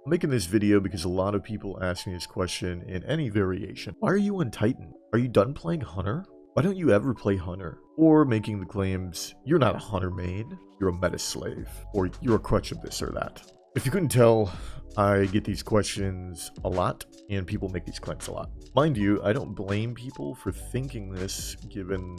I'm making this video because a lot of people ask me this question in any variation. Why are you on Titan? Are you done playing Hunter? Why don't you ever play Hunter? Or making the claims, you're not a Hunter main, you're a meta slave, or you're a crutch of this or that. If you couldn't tell, I get these questions a lot, and people make these claims a lot. Mind you, I don't blame people for thinking this, given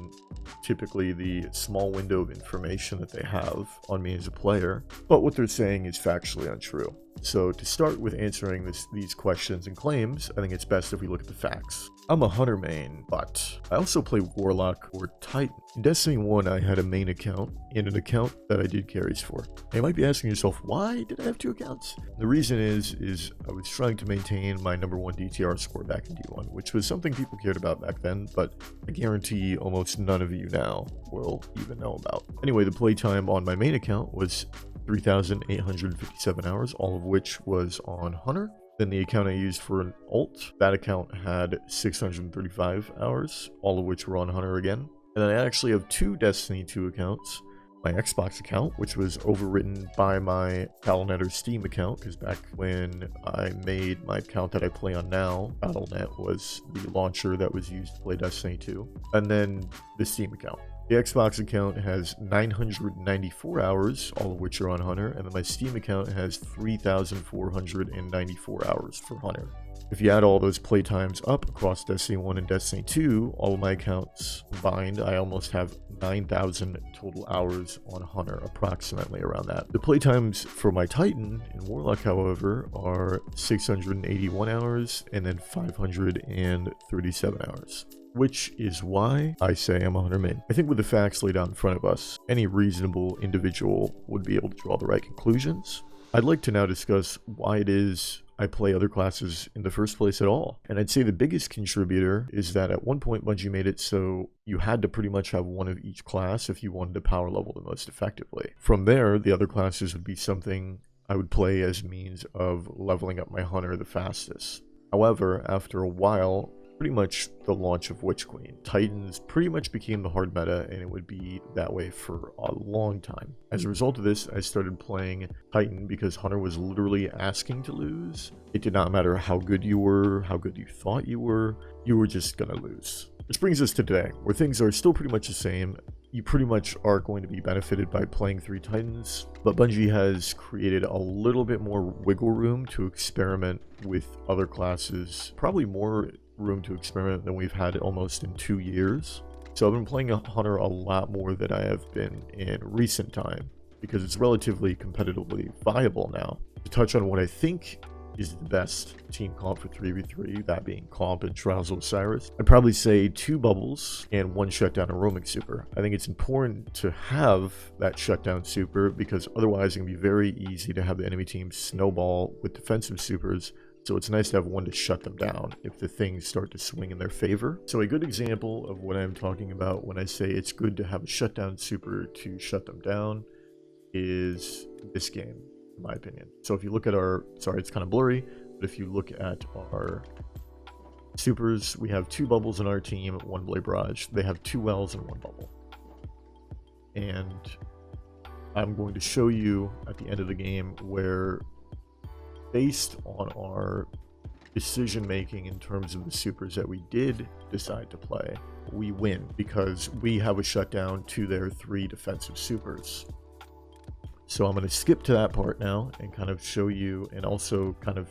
typically the small window of information that they have on me as a player, but what they're saying is factually untrue. So to start with answering these questions and claims, I think it's best if we look at the facts. I'm a Hunter main, but I also play Warlock or Titan. In Destiny 1, I had a main account and an account that I did carries for. And you might be asking yourself, why did I have two accounts? The reason is I was trying to maintain my #1 DTR score back in D1, which was something people cared about back then, but I guarantee almost none of you now will even know about. Anyway, the playtime on my main account was 3,857 hours, all of which was on Hunter. Then the account I used for an ult, that account had 635 hours, all of which were on Hunter again. And then I actually have two Destiny 2 accounts. My Xbox account, which was overwritten by my Battle.net Steam account, because back when I made my account that I play on now, Battle.net was the launcher that was used to play Destiny 2. And then the Steam account. The Xbox account has 994 hours, all of which are on Hunter, and then my Steam account has 3,494 hours for Hunter. If you add all those playtimes up across Destiny 1 and Destiny 2, all of my accounts combined, I almost have 9,000 total hours on Hunter, approximately around that. The playtimes for my Titan in Warlock, however, are 681 hours and then 537 hours. Which is why I say I'm a Hunter main. I think with the facts laid out in front of us, any reasonable individual would be able to draw the right conclusions. I'd like to now discuss why it is I play other classes in the first place at all. And I'd say the biggest contributor is that at one point Bungie made it so you had to pretty much have one of each class if you wanted to power level the most effectively. From there, the other classes would be something I would play as means of leveling up my Hunter the fastest. However, after a while, pretty much the launch of Witch Queen, Titans pretty much became the hard meta, and it would be that way for a long time. As a result of this, I started playing Titan because Hunter was literally asking to lose. It did not matter how good you were, how good you thought you were just gonna lose. Which brings us to today, where things are still pretty much the same. You pretty much are going to be benefited by playing 3 Titans, but Bungie has created a little bit more wiggle room to experiment with other classes, probably more room to experiment than we've had almost in 2 years. So I've been playing Hunter a lot more than I have been in recent time, because it's relatively competitively viable now. To touch on what I think is the best team comp for 3v3, that being Comp and Trials of Osiris, I'd probably say 2 bubbles and 1 shutdown and roaming super. I think it's important to have that shutdown super, because otherwise it can be very easy to have the enemy team snowball with defensive supers. So it's nice to have one to shut them down if the things start to swing in their favor. So a good example of what I'm talking about when I say it's good to have a shutdown super to shut them down is this game, in my opinion. So if you look at sorry, it's kind of blurry, but if you look at our supers, we have 2 bubbles in our team, 1 blade barrage. They have 2 wells and 1 bubble. And I'm going to show you at the end of the game where, based on our decision making in terms of the supers that we did decide to play, we win because we have a shutdown to their 3 defensive supers. So I'm going to skip to that part now and kind of show you, and also kind of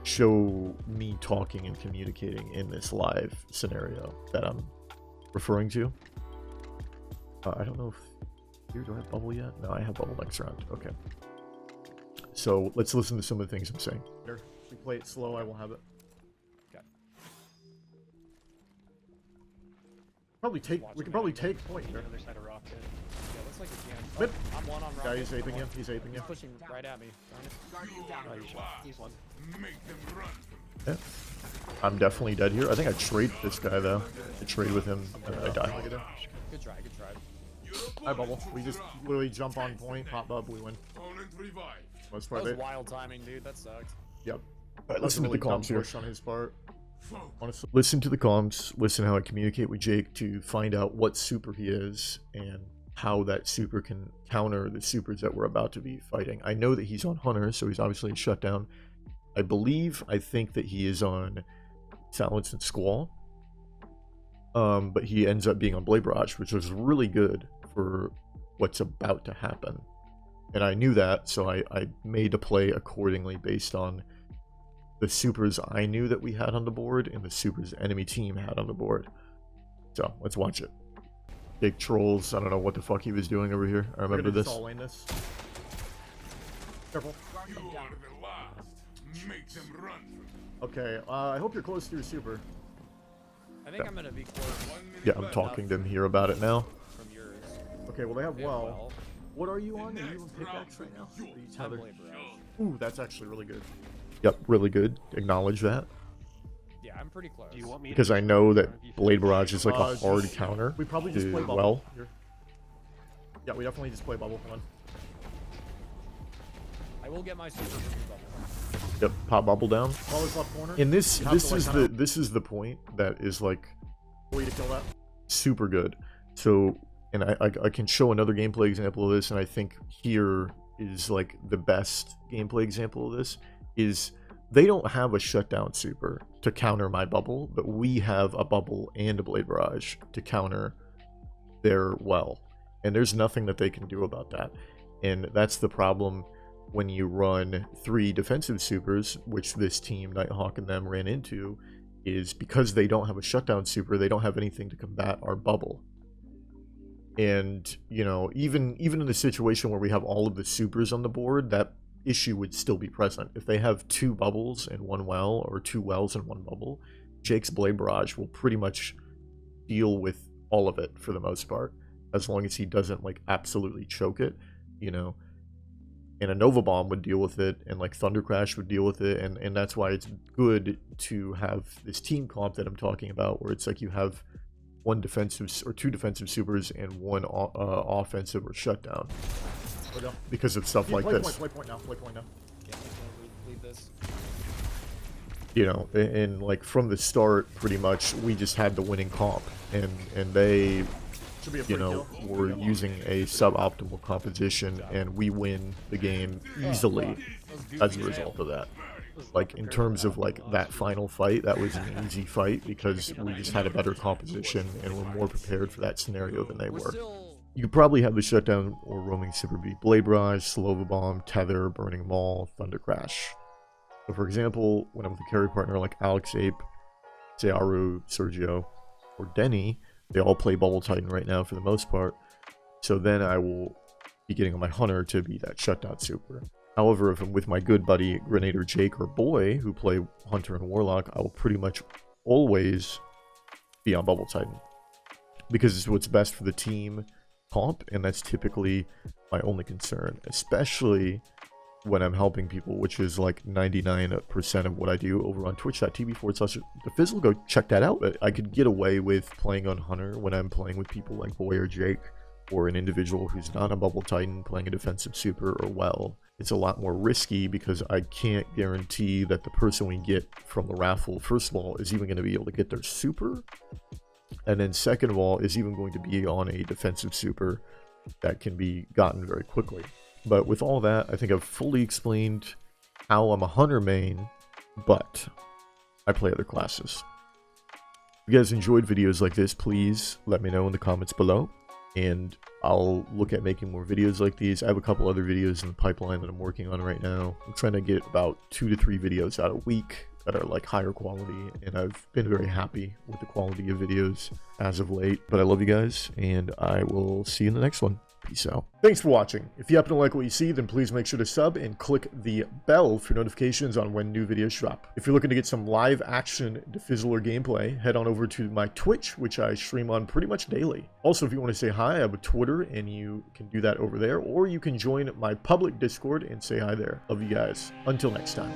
show me talking and communicating in this live scenario that I'm referring to. I don't know if here, do I have bubble yet? No, I have bubble next round. Okay. So let's listen to some of the things I'm saying. If we play it slow, I will have it. Okay. We can probably take point here. Other side of rock. Yeah, looks like it's Mid. I'm one on rock. Guy is aping him. He's aping him. He's pushing right at me. He's one. Yeah. I'm definitely dead here. I think I trade this guy though. I trade with him and I die. Good try. Good try. I bubble. We just literally jump on point, pop up, we win. Most part That of was it. wild timing, dude. That sucked. Yep. Alright, listen to the comms here. On his part. Honestly, listen to the comms. Listen how I communicate with Jake to find out what super he is and how that super can counter the supers that we're about to be fighting. I know that he's on Hunter, so he's obviously shut down. I think that he is on Silence and Squall. But he ends up being on Blade Barrage, which was really good for what's about to happen. And I knew that, so I made a play accordingly based on the supers I knew that we had on the board and the supers enemy team had on the board. So let's watch it. Big trolls. I don't know what the fuck he was doing over here. I remember this. Careful. Okay, I hope you're close to your super. I think I'm gonna be close. Yeah, I'm talking to him here about it now. From yours. Okay, well they have well. What are you on? Are you on pickaxe right now? Are you tethered? Ooh, that's actually really good. Yep, really good. Acknowledge that. Yeah, I'm pretty close. Do you want me Because I know that Blade Barrage is like a hard counter. We probably just play bubble. Well. Here. Yeah, we definitely just play bubble. Come on. I will get my super from your bubble. Yep, pop bubble down. Ball is left corner. And this You have to, like, this is the point that is like way to kill that. super good. So, and I can show another gameplay example of this, and I think here is like the best gameplay example of this is they don't have a shutdown super to counter my bubble, but we have a bubble and a Blade Barrage to counter their well. And there's nothing that they can do about that. And that's the problem when you run 3 defensive supers, which this team, Nighthawk and them, ran into, is because they don't have a shutdown super, they don't have anything to combat our bubble. And, you know, even in the situation where we have all of the supers on the board, that issue would still be present. If they have 2 bubbles and 1 well, or 2 wells and 1 bubble, Jake's Blade Barrage will pretty much deal with all of it for the most part, as long as he doesn't, like, absolutely choke it, you know. And a Nova Bomb would deal with it, and like Thunder Crash would deal with it, and that's why it's good to have this team comp that I'm talking about, where it's like you have 1 defensive or 2 defensive supers and 1 offensive or shutdown, because of stuff like this. Play point now. Play point now. Yeah, leave this. You know, and like from the start, pretty much we just had the winning comp, and they, Should be a you know, were using a suboptimal composition, and we win the game easily as a result of that. Like, in terms of like that final fight, that was an easy fight because we just had a better composition and were more prepared for that scenario than they were. You could probably have the shutdown or roaming super be Blade Barrage, Slova Bomb, Tether, Burning Maul, Thunder Crash. So for example, when I'm with a carry partner like Alex Ape, Searu, Sergio, or Denny, they all play Bubble Titan right now for the most part. So then I will be getting on my Hunter to be that shutdown super. However, if I'm with my good buddy Grenader Jake or Boy, who play Hunter and Warlock, I will pretty much always be on Bubble Titan. Because it's what's best for the team comp, and that's typically my only concern. Especially when I'm helping people, which is like 99% of what I do over on twitch.tv/Diffizzle. Go check that out. I could get away with playing on Hunter when I'm playing with people like Boy or Jake, or an individual who's not a Bubble Titan playing a defensive super or well. It's a lot more risky because I can't guarantee that the person we get from the raffle, first of all, is even going to be able to get their super, and then second of all, is even going to be on a defensive super that can be gotten very quickly. But with all that, I think I've fully explained how I'm a Hunter main, but I play other classes. If you guys enjoyed videos like this, please let me know in the comments below, and I'll look at making more videos like these. I have a couple other videos in the pipeline that I'm working on right now. I'm trying to get about 2 to 3 videos out a week that are like higher quality, and I've been very happy with the quality of videos as of late. But I love you guys, and I will see you in the next one. Peace out. Thanks for watching. If you happen to like what you see, then please make sure to sub and click the bell for notifications on when new videos drop. If you're looking to get some live action Diffizzler gameplay, head on over to my Twitch, which I stream on pretty much daily. Also, if you want to say hi, I have a Twitter, and you can do that over there, or you can join my public Discord and say hi there. Love you guys. Until next time.